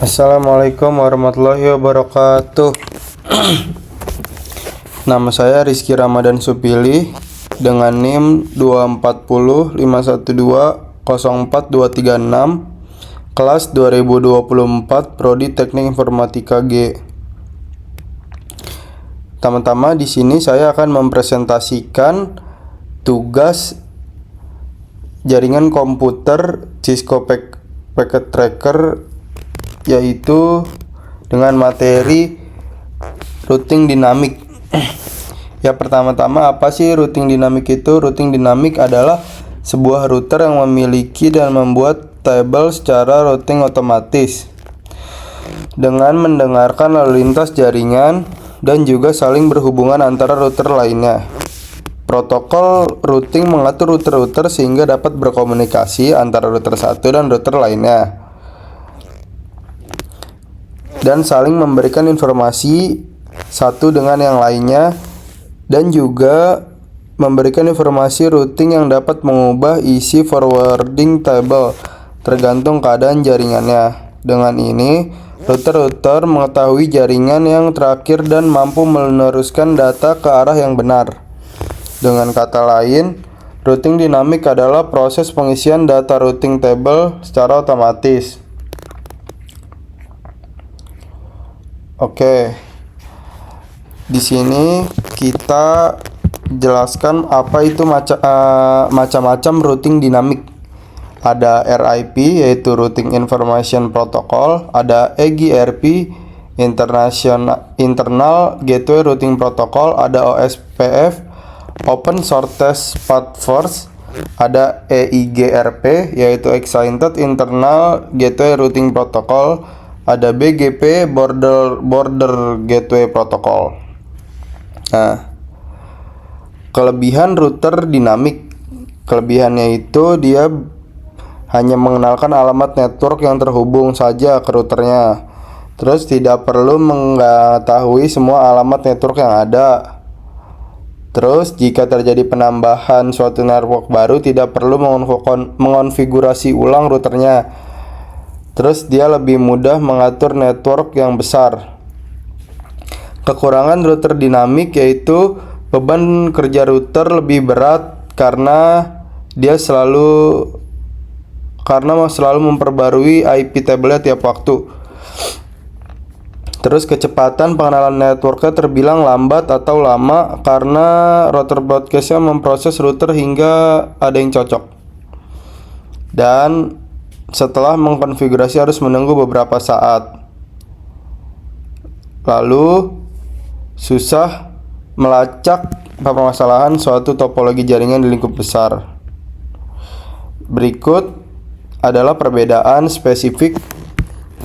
Assalamualaikum warahmatullahi wabarakatuh. Nama saya Rizky Ramadan Supili dengan NIM 24051204236, kelas 2024, Prodi Teknik Informatika G. Pertama-tama di sini saya akan mempresentasikan tugas jaringan komputer Cisco Packet Tracker, yaitu dengan materi routing dinamik. Ya, pertama-tama apa sih routing dinamik itu? Routing dinamik adalah sebuah router yang memiliki dan membuat tabel secara routing otomatis dengan mendengarkan lalu lintas jaringan dan juga saling berhubungan antara router lainnya. Protokol routing mengatur router-router sehingga dapat berkomunikasi antara router satu dan router lainnya, dan saling memberikan informasi satu dengan yang lainnya, dan juga memberikan informasi routing yang dapat mengubah isi forwarding table tergantung keadaan jaringannya. Dengan ini, router-router mengetahui jaringan yang terakhir dan mampu meneruskan data ke arah yang benar. Dengan kata lain, routing dinamik adalah proses pengisian data routing table secara otomatis. Oke, di sini kita jelaskan apa itu macam-macam routing dinamik. Ada RIP, yaitu Routing Information Protocol. Ada EGRP, Internal Gateway Routing Protocol. Ada OSPF, Open Shortest Path First. Ada EIGRP, yaitu Extended Internal Gateway Routing Protocol. Ada BGP, Border Gateway Protocol. Nah, kelebihan router dinamik, kelebihannya itu dia hanya mengenalkan alamat network yang terhubung saja ke routernya. Terus tidak perlu mengetahui semua alamat network yang ada. Terus jika terjadi penambahan suatu network baru, tidak perlu mengonfigurasi ulang routernya. Terus dia lebih mudah mengatur network yang besar. Kekurangan router dinamik yaitu beban kerja router lebih berat karena selalu memperbarui IP table tiap waktu. Terus kecepatan pengenalan networknya terbilang lambat atau lama karena router broadcastnya memproses router hingga ada yang cocok. Dan setelah mengkonfigurasi harus menunggu beberapa saat. Lalu susah melacak permasalahan suatu topologi jaringan di lingkup besar. Berikut adalah perbedaan spesifik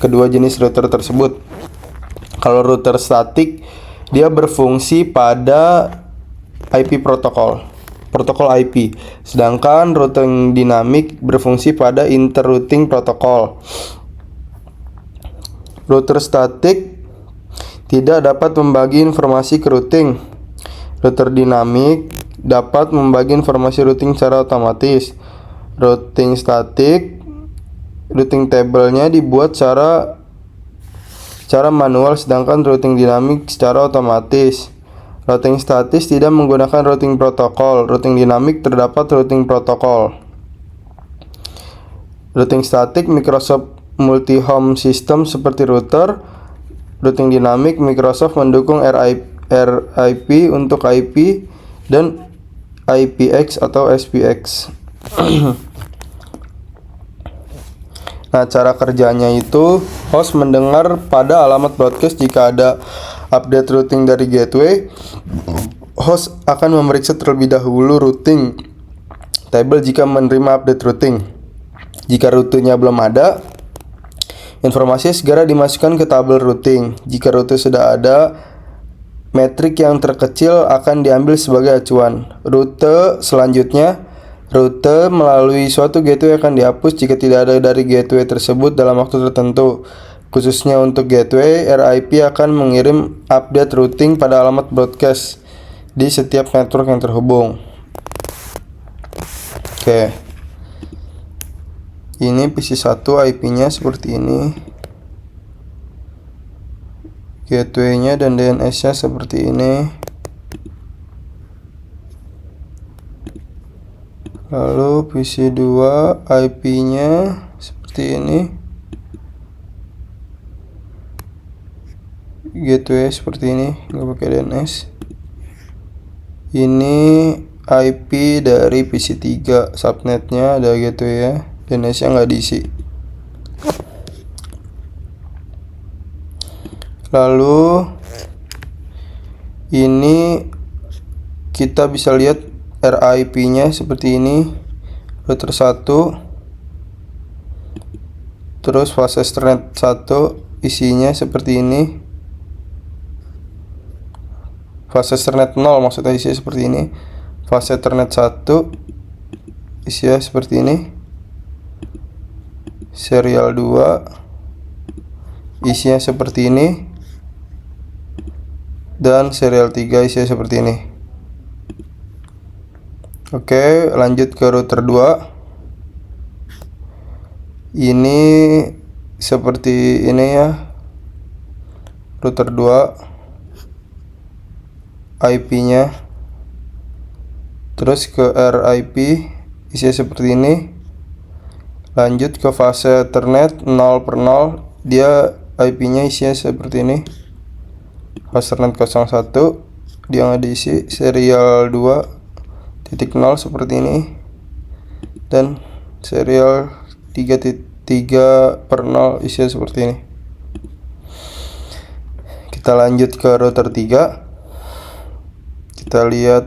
kedua jenis router tersebut. Kalau router statik, dia berfungsi pada IP protokol IP, sedangkan routing dinamik berfungsi pada interrouting protokol. Router statik tidak dapat membagi informasi ke routing. Router dinamik dapat membagi informasi routing secara otomatis. Routing statik, routing table-nya dibuat secara manual, sedangkan routing dinamik secara otomatis. Routing statis tidak menggunakan routing protokol. Routing dinamik terdapat routing protokol. Routing statik Microsoft multi-home system seperti router. Routing dinamik Microsoft mendukung RIP untuk IP dan IPX atau SPX. Nah, cara kerjanya itu host mendengar pada alamat broadcast jika ada update routing dari gateway. Host akan memeriksa terlebih dahulu routing table jika menerima update routing. Jika rutenya belum ada, informasi segera dimasukkan ke tabel routing. Jika rute sudah ada, metrik yang terkecil akan diambil sebagai acuan. Rute melalui suatu gateway akan dihapus jika tidak ada dari gateway tersebut dalam waktu tertentu. Khususnya untuk gateway, RIP akan mengirim update routing pada alamat broadcast di setiap network yang terhubung. Oke. Ini PC1 IP-nya seperti ini. gateway-nya dan DNS-nya seperti ini. Lalu PC2 IP-nya seperti ini. Gateway seperti ini, nggak pakai DNS. Ini IP dari PC3, subnetnya ada gateway ya, DNS-nya nggak diisi. Lalu ini kita bisa lihat RIP-nya seperti ini, router 1, terus fase Ethernet 1 isinya seperti ini. Fase Ethernet 0 maksudnya isinya seperti ini. Fase Ethernet 1 isinya seperti ini. Serial 2 isinya seperti ini. Dan serial 3 isinya seperti ini. Oke, lanjut ke router 2. Ini seperti ini ya. Router 2 IP-nya, terus ke RIP isinya seperti ini. Lanjut ke fase Ethernet 0/0, dia IP-nya isinya seperti ini. Fase Ethernet 01 dia nggak diisi. Serial 2.0 seperti ini, dan serial 3.3/0 isinya seperti ini. Kita lanjut ke router 3. Kita lihat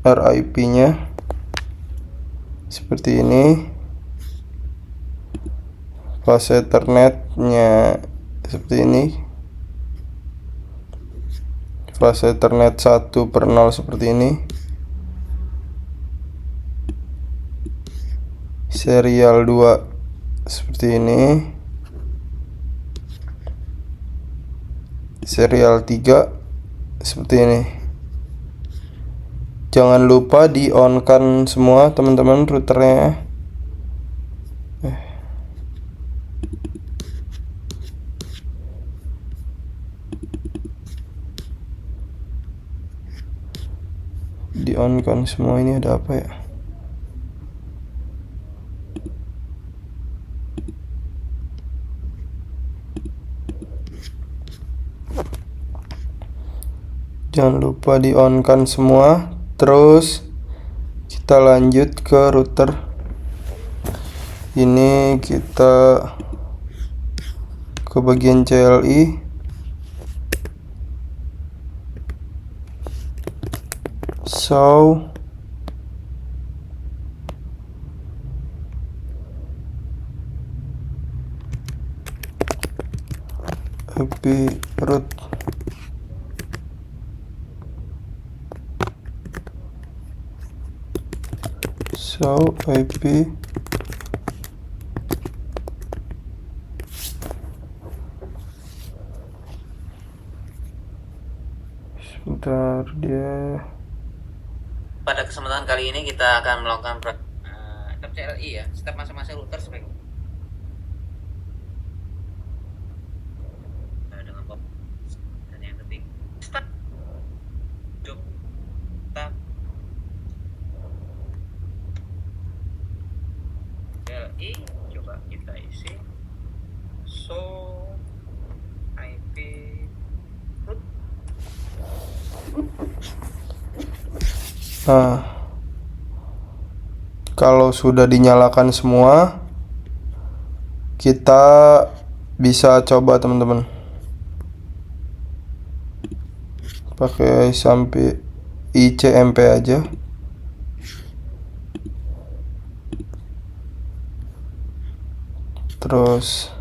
RIP-nya seperti ini. Fase Ethernet-nya seperti ini. Fase Ethernet 1/0 seperti ini. Serial 2 seperti ini. Serial 3 seperti ini. Jangan lupa di on kan semua teman-teman routernya. Di on kan semua. Ini ada apa ya? Jangan lupa di on kan semua. Terus kita lanjut ke router. Ini kita ke bagian CLI. So IP root. So IP sebentar dia. Pada kesempatan kali ini kita akan melakukan step CLI ya, step masing-masing router sebagai dengan dan yang ketiga step CLI coba kita isi. So IP root. Nah, kalau sudah dinyalakan semua, kita bisa coba teman-teman pakai sampai ICMP aja. Terus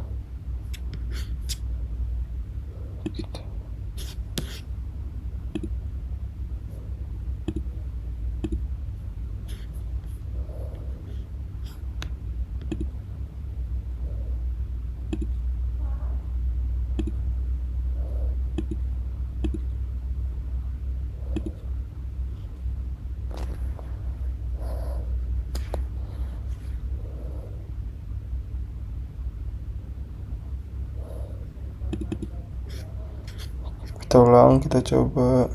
kita ulang, kita coba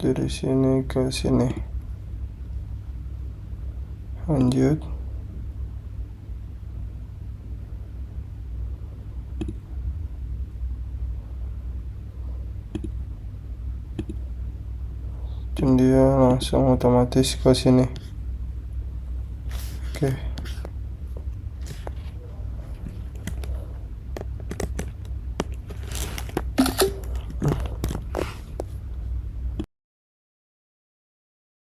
dari sini ke sini, lanjut. Dan dia langsung otomatis ke sini. Oke.